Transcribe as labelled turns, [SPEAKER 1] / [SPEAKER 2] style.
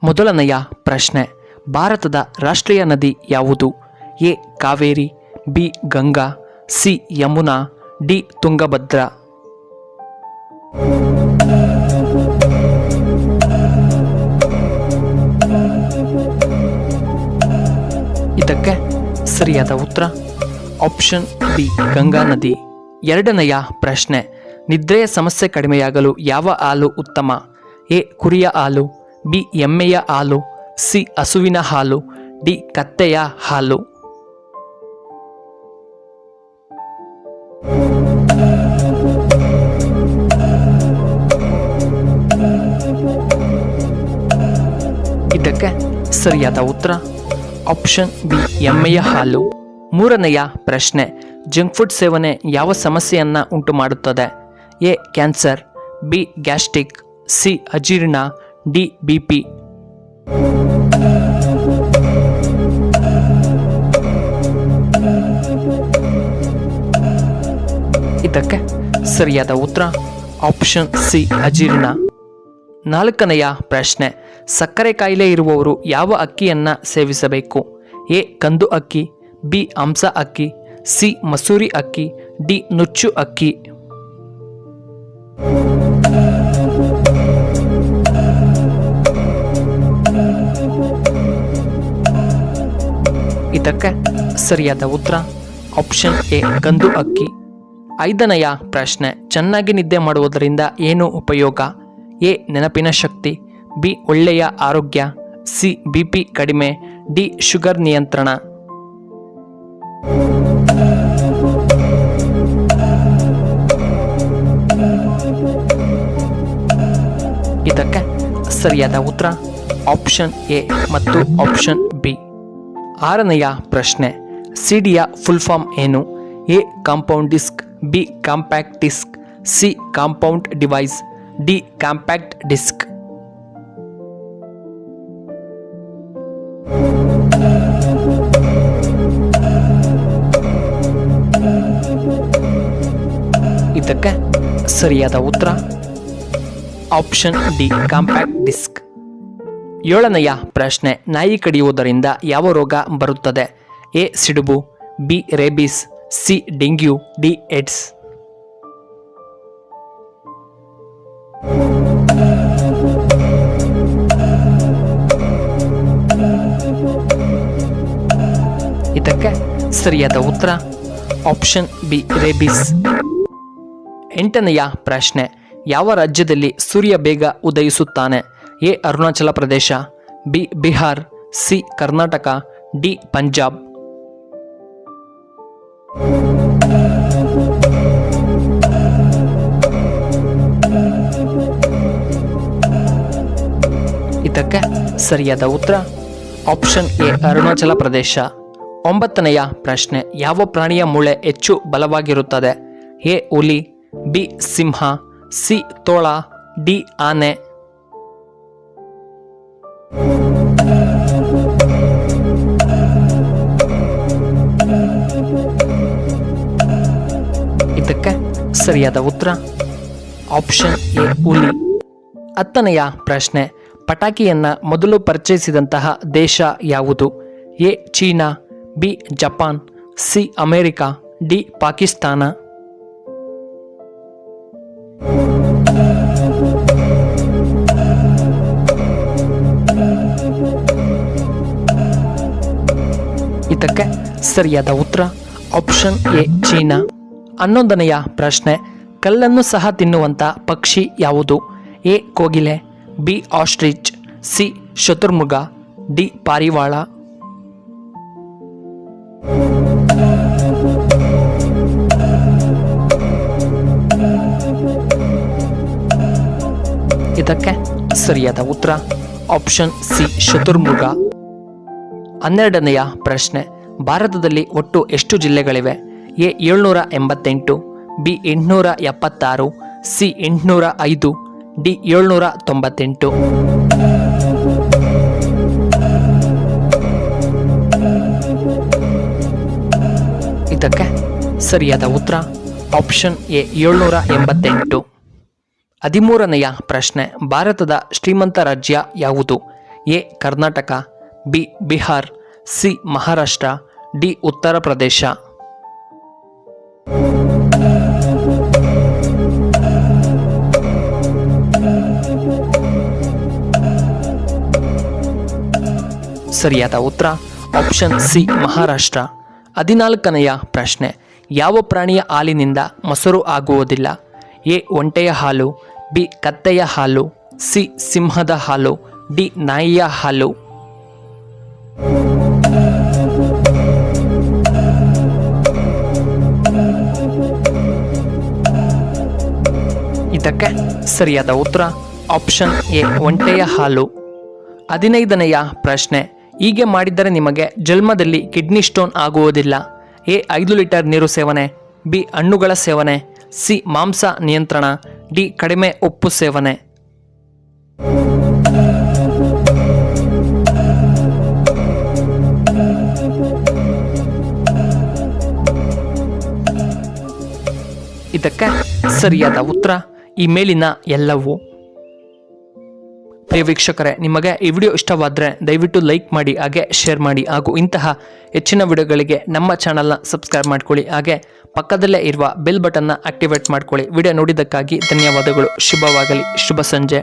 [SPEAKER 1] ಮೊದಲನೆಯ ಪ್ರಶ್ನೆ, ಭಾರತದ ರಾಷ್ಟ್ರೀಯ ನದಿ ಯಾವುದು? A Kaveri, B Ganga, C Yamuna, D Tungabhadra. ಇದಕ್ಕೆ ಸರಿಯಾದ ಉತ್ತರ ಆಪ್ಷನ್ ಬಿ ಗಂಗಾ ನದಿ. ಎರಡನೆಯ ಪ್ರಶ್ನೆ, ನಿದ್ರೆಯ ಸಮಸ್ಯೆ ಕಡಿಮೆಯಾಗಲು ಯಾವ ಹಾಲು ಉತ್ತಮ? ಎ ಕುರಿಯ ಹಾಲು, ಬಿ ಎಮ್ಮೆಯ ಹಾಲು, ಸಿ ಹಸುವಿನ ಹಾಲು, ಡಿ ಕತ್ತೆಯ ಹಾಲು. ಇದಕ್ಕೆ ಸರಿಯಾದ ಉತ್ತರ ಆಪ್ಷನ್ ಬಿ ಎಮ್ಮೆಯ ಹಾಲು. ಮೂರನೆಯ ಪ್ರಶ್ನೆ, ಜಂಕ್ ಫುಡ್ ಸೇವನೆ ಯಾವ ಸಮಸ್ಯೆಯನ್ನು ಉಂಟು ಮಾಡುತ್ತದೆ? A cancer, B gastric, C ಅಜೀರ್ಣ, ಡಿ ಬಿಪಿ. ಇದಕ್ಕೆ ಸರಿಯಾದ ಉತ್ತರ ಆಪ್ಷನ್ ಸಿ ಅಜೀರ್ಣ. ನಾಲ್ಕನೆಯ ಪ್ರಶ್ನೆ, ಸಕ್ಕರೆ ಕಾಯಿಲೆ ಇರುವವರು ಯಾವ ಅಕ್ಕಿಯನ್ನು ಸೇವಿಸಬೇಕು? ಎ ಕಂದು ಅಕ್ಕಿ, ಬಿ ಹಂಸ ಅಕ್ಕಿ, ಸಿ ಮಸೂರಿ ಅಕ್ಕಿ, ಡಿ ನುಚ್ಚು ಅಕ್ಕಿ. ಇದಕ್ಕೆ ಸರಿಯಾದ ಉತ್ತರ ಆಪ್ಷನ್ ಎ ಕಂದು ಅಕ್ಕಿ. ಐದನೆಯ ಪ್ರಶ್ನೆ, ಚೆನ್ನಾಗಿ ನಿದ್ದೆ ಮಾಡುವುದರಿಂದ ಏನು ಉಪಯೋಗ? ಎ ನೆನಪಿನ ಶಕ್ತಿ, ಬಿ ಒಳ್ಳೆಯ ಆರೋಗ್ಯ, ಸಿ ಬಿಪಿ ಕಡಿಮೆ, ಡಿ ಶುಗರ್ ನಿಯಂತ್ರಣ. ಇದಕ್ಕೆ ಸರಿಯಾದ ಉತ್ತರ ಆಪ್ಷನ್ ಎ ಮತ್ತು ಆಪ್ಷನ್ ಬಿ. ಆರನೆಯ ಪ್ರಶ್ನೆ, ಸಿಡಿಯ ಫುಲ್ ಫಾರ್ಮ್ ಏನು? A compound disc, B compact disc, C compound device, D compact disc. ಇದಕ್ಕೆ ಸರಿಯಾದ ಉತ್ತರ ಆಪ್ಷನ್ ಡಿ ಕಾಂಪ್ಯಾಕ್ಟ್ ಡಿಸ್ಕ್. ಏಳನೆಯ ಪ್ರಶ್ನೆ, ನಾಯಿ ಕಡಿಯುವುದರಿಂದ ಯಾವ ರೋಗ ಬರುತ್ತದೆ? ಎ ಸಿಡುಬು, B rabies, C dengue, D AIDS. ಇದಕ್ಕೆ ಸರಿಯಾದ ಉತ್ತರ ಆಪ್ಷನ್ ಬಿ ರೇಬಿಸ್. ಎಂಟನೆಯ ಪ್ರಶ್ನೆ, ಯಾವ ರಾಜ್ಯದಲ್ಲಿ ಸೂರ್ಯ ಬೇಗ ಉದಯಿಸುತ್ತಾನೆ? A Arunachal Pradesh, B Bihar, C Karnataka, D Punjab. ಇದಕ್ಕೆ ಸರಿಯಾದ ಉತ್ತರ ಆಪ್ಷನ್ ಎ ಅರುಣಾಚಲ ಪ್ರದೇಶ. ಒಂಬತ್ತನೆಯ ಪ್ರಶ್ನೆ, ಯಾವ ಪ್ರಾಣಿಯ ಮೂಳೆ ಹೆಚ್ಚು ಬಲವಾಗಿರುತ್ತದೆ? ಎ ಹುಲಿ, ಬಿ ಸಿಂಹ, ಸಿ ತೋಳ, ಡಿ ಆನೆ. ಇದಕ್ಕೆ ಸರಿಯಾದ ಉತ್ತರ ಆಪ್ಷನ್ ಎ ಹುಲಿ. ಹತ್ತನೆಯ ಪ್ರಶ್ನೆ, ಪಟಾಕಿಯನ್ನು ಮೊದಲು ಪರಿಚಯಿಸಿದಂತಹ ದೇಶ ಯಾವುದು? A China, B Japan, C America, D Pakistan. ಇದಕ್ಕೆ ಸರಿಯಾದ ಉತ್ತರ ಆಪ್ಷನ್ ಎ ಚೀನಾ. 11ನೆಯ ಪ್ರಶ್ನೆ, ಕಲ್ಲನ್ನು ಸಹ ತಿನ್ನುವಂಥ ಪಕ್ಷಿ ಯಾವುದು? ಎ ಕೋಗಿಲೆ, ಬಿ ಆಸ್ಟ್ರಿಚ್, ಸಿ ಶತುರ್ಮುಗ, ಡಿ ಪಾರಿವಾಳ. ಇದಕ್ಕೆ ಸರಿಯಾದ ಉತ್ತರ ಆಪ್ಷನ್ ಸಿ ಶತುರ್ಮುಗ. 12ನೆಯ ಪ್ರಶ್ನೆ, ಭಾರತದಲ್ಲಿ ಒಟ್ಟು ಎಷ್ಟು ಜಿಲ್ಲೆಗಳಿವೆ? A 788, B 876, C 805, D 798. ಇದಕ್ಕೆ ಸರಿಯಾದ ಉತ್ತರ ಆಪ್ಷನ್ ಎ 788. 13ನೆಯ ಪ್ರಶ್ನೆ, ಭಾರತದ ಶ್ರೀಮಂತ ರಾಜ್ಯ ಯಾವುದು? A Karnataka, B Bihar, C Maharashtra, D Uttar Pradesh. ಸರಿಯಾದ ಉತ್ತರ ಆಪ್ಷನ್ ಸಿ ಮಹಾರಾಷ್ಟ್ರ. 14ನೆಯ ಪ್ರಶ್ನೆ, ಯಾವ ಪ್ರಾಣಿಯ ಹಾಲಿನಿಂದ ಮೊಸರು ಆಗುವುದಿಲ್ಲ? ಎ ಒಂಟೆಯ ಹಾಲು, ಬಿ ಕತ್ತೆಯ ಹಾಲು, ಸಿ ಸಿಂಹದ ಹಾಲು, ಡಿ ನಾಯಿಯ ಹಾಲು. ಇದಕ್ಕೆ ಸರಿಯಾದ ಉತ್ತರ ಆಪ್ಷನ್ ಎ ಒಂಟೆಯ ಹಾಲು. 15ನೆಯ ಪ್ರಶ್ನೆ, ಹೀಗೆ ಮಾಡಿದರೆ ನಿಮಗೆ ಜನ್ಮದಲ್ಲಿ ಕಿಡ್ನಿ ಸ್ಟೋನ್ ಆಗುವುದಿಲ್ಲ. ಎ 5 ಲೀಟರ್ ನೀರು ಸೇವನೆ, ಬಿ ಹಣ್ಣುಗಳ ಸೇವನೆ, ಸಿ ಮಾಂಸ ನಿಯಂತ್ರಣ, ಡಿ ಕಡಿಮೆ ಉಪ್ಪು ಸೇವನೆ. ಇದಕ್ಕೆ ಸರಿಯಾದ ಉತ್ತರ ಈ ಮೇಲಿನ ಎಲ್ಲವೂ. ಪ್ರಿಯ ವೀಕ್ಷಕರೇ, ನಿಮಗೆ ಈ ವಿಡಿಯೋ ಇಷ್ಟವಾದರೆ ದಯವಿಟ್ಟು ಲೈಕ್ ಮಾಡಿ, ಹಾಗೆ ಶೇರ್ ಮಾಡಿ, ಹಾಗೂ ಇಂತಹ ಹೆಚ್ಚಿನ ವಿಡಿಯೋಗಳಿಗೆ ನಮ್ಮ ಚಾನಲ್ನ ಸಬ್ಸ್ಕ್ರೈಬ್ ಮಾಡ್ಕೊಳ್ಳಿ, ಹಾಗೆ ಪಕ್ಕದಲ್ಲೇ ಇರುವ ಬೆಲ್ ಬಟನ್ನ ಆಕ್ಟಿವೇಟ್ ಮಾಡ್ಕೊಳ್ಳಿ. ವಿಡಿಯೋ ನೋಡಿದ್ದಕ್ಕಾಗಿ ಧನ್ಯವಾದಗಳು. ಶುಭವಾಗಲಿ. ಶುಭ ಸಂಜೆ.